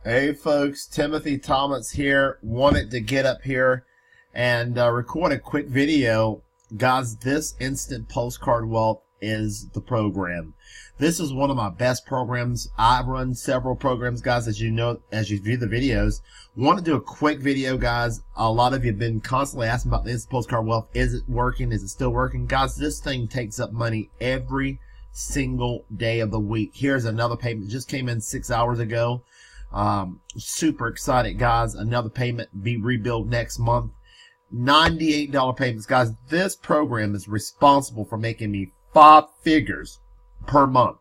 Hey folks, Timothy Thomas here. Wanted to get up here and record a quick video. Guys, this Instant Postcard Wealth is the program. This is one of my best programs. I run several programs, guys, as you know, as you view the videos. Want to do a quick video, guys. A lot of you have been constantly asking about the Instant Postcard Wealth. Is it working? Is it still working? Guys, this thing takes up money every single day of the week. Here's another payment. Just came in 6 hours ago. Super excited, guys. Another payment be rebilled next month. $98 payments, guys. This program is responsible for making me 5 figures per month.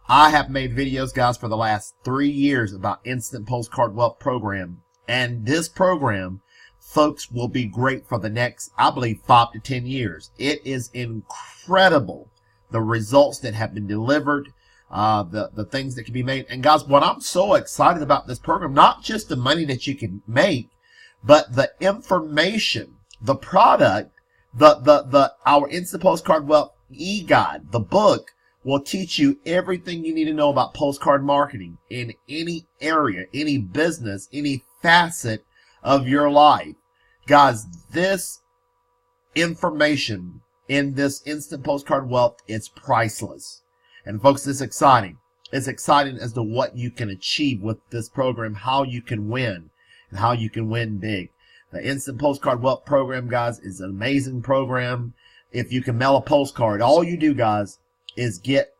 I have made videos, guys, for the last 3 years about Instant Postcard Wealth program, and this program, folks, will be great for the next, I believe, 5 to 10 years. It is incredible, the results that have been delivered. The things that can be made. And guys, what I'm so excited about this program, not just the money that you can make, but the information, the product, our Instant Postcard Wealth e-guide, the book, will teach you everything you need to know about postcard marketing in any area, any business, any facet of your life. Guys, this information in this Instant Postcard Wealth is priceless. And folks, it's exciting. It's exciting as to what you can achieve with this program, how you can win, and how you can win big. The Instant Postcard Wealth program, guys, is an amazing program. If you can mail a postcard, all you do, guys, is get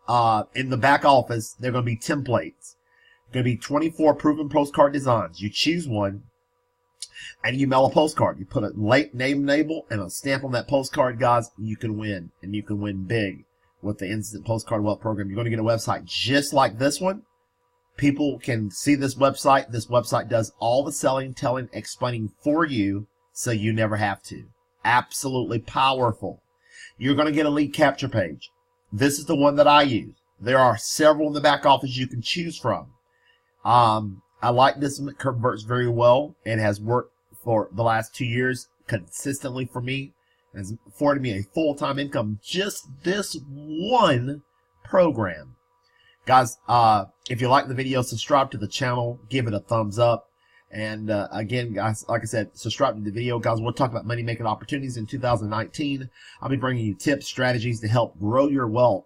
in the back office, there are going to be templates. Going to be 24 proven postcard designs. You choose one, and you mail a postcard. You put a name label and a stamp on that postcard, guys. You can win, and you can win big with the Instant Postcard Wealth program. You're going to get a website just like this one. People can see this website. This website does all the selling, telling, explaining for you, so you never have to. Absolutely powerful. You're going to get a lead capture page. This is the one that I use. There are several in the back office you can choose from. I like this one. It converts very well. It has worked for the last 2 years consistently for me. Has afforded me a full-time income, just this one program. Guys, if you like the video, subscribe to the channel, give it a thumbs up. And again, guys, like I said, subscribe to the video. Guys, we'll talk about money-making opportunities in 2019. I'll be bringing you tips, strategies to help grow your wealth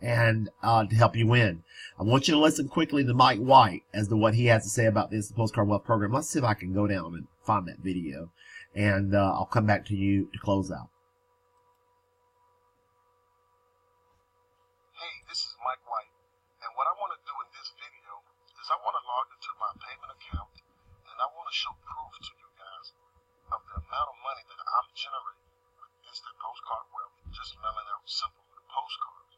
and to help you win. I want you to listen quickly to Mike White as to what he has to say about this Postcard Wealth program. Let's see if I can go down and find that video. And I'll come back to you to close out. Hey, this is Mike White, and what I want to do in this video is I want to log into my payment account, and I want to show proof to you guys of the amount of money that I'm generating with Instant Postcard Wealth, just mailing out simple postcards.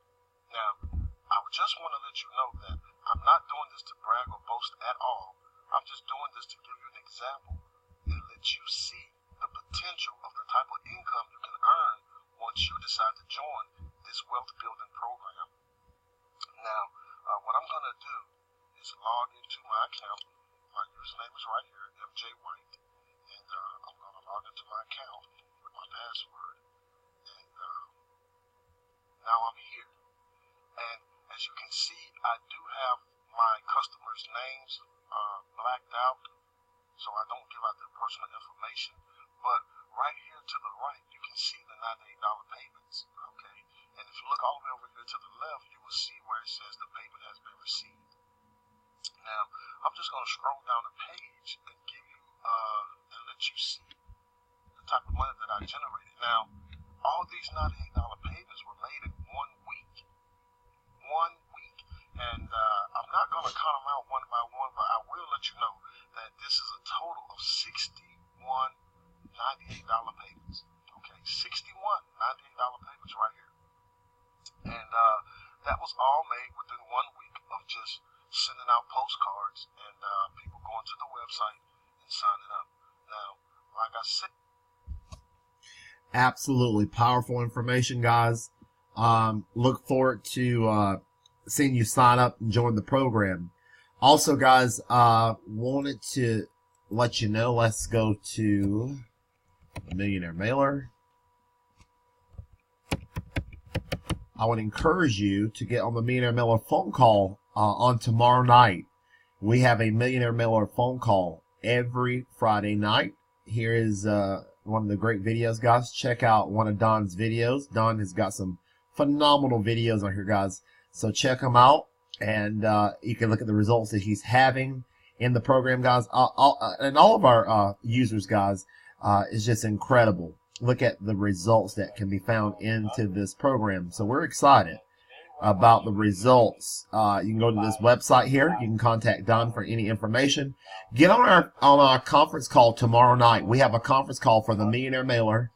Now, I just want to let you know that I'm not doing this to brag or boast at all. I'm just doing this to give you an example and let you see the potential of the type of income you can earn once you decide to join this wealth building program. Now, what I'm going to do is log into my account. My username is right here, MJ White, and I'm going to log into my account with my password. And now I'm here. And as you can see, I do have my customers' names blacked out, so I don't give out their personal information. But right here to the right, you can see the $98 payments, okay? And if you look all the way over here to the left, you will see where it says the payment has been received. Now, I'm just going to scroll down the page and give you, and let you see the type of money that I generated. Now, all these $98 payments were made $98 payments. Okay, 61 $98 payments right here. And that was all made within 1 week of just sending out postcards and people going to the website and signing up. Now, like I said, absolutely powerful information, guys. Look forward to seeing you sign up and join the program. Also, guys, wanted to let you know, let's go to Millionaire Mailer. I would encourage you to get on the Millionaire Mailer phone call on tomorrow night. We have a Millionaire Mailer phone call every Friday night. Here is one of the great videos, guys. Check out one of Don's videos. Don has got some phenomenal videos on here, guys. So check them out, and you can look at the results that he's having in the program, guys. And all of our users, guys, is just incredible. Look at the results that can be found into this program. So we're excited about the results. You can go to this website here. You can contact Don for any information. Get on our conference call tomorrow night. We have a conference call for the Millionaire Mailer.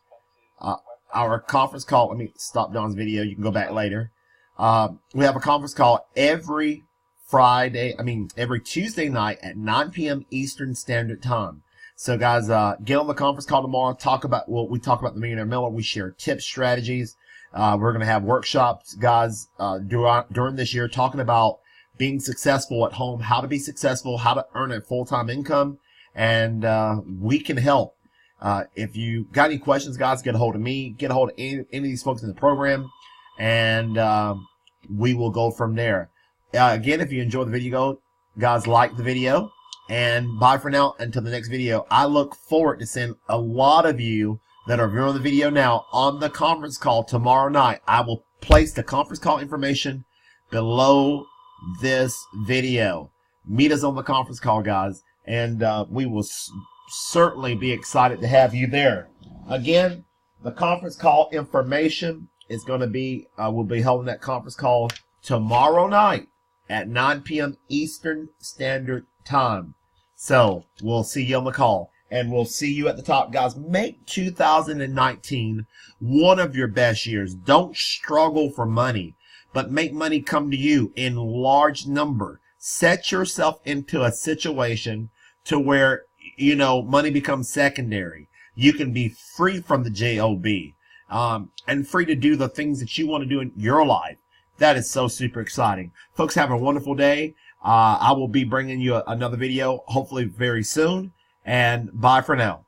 Our conference call, let me stop Don's video. You can go back later. We have a conference call every Tuesday night at 9 p.m. Eastern Standard Time. So, guys, get on the conference call tomorrow. We talk about the Millionaire Mailer. We share tips, strategies. We're going to have workshops, guys, during this year, talking about being successful at home, how to be successful, how to earn a full-time income, and we can help. If you got any questions, guys, get a hold of me, get a hold of any of these folks in the program, and we will go from there. Again, if you enjoyed the video, guys, like the video. And bye for now until the next video. I look forward to seeing a lot of you that are viewing the video now on the conference call tomorrow night. I will place the conference call information below this video. Meet us on the conference call, guys, and we will certainly be excited to have you there. Again, the conference call information is going to be, we'll be holding that conference call tomorrow night at 9 p.m. Eastern Standard Time. So we'll see you on the call, and we'll see you at the top, guys. Make 2019 one of your best years. Don't struggle for money, but make money come to you in large number. Set yourself into a situation to where, you know, money becomes secondary. You can be free from the job, and free to do the things that you want to do in your life. That is so super exciting. Folks, have a wonderful day. I will be bringing you another video hopefully very soon, and bye for now.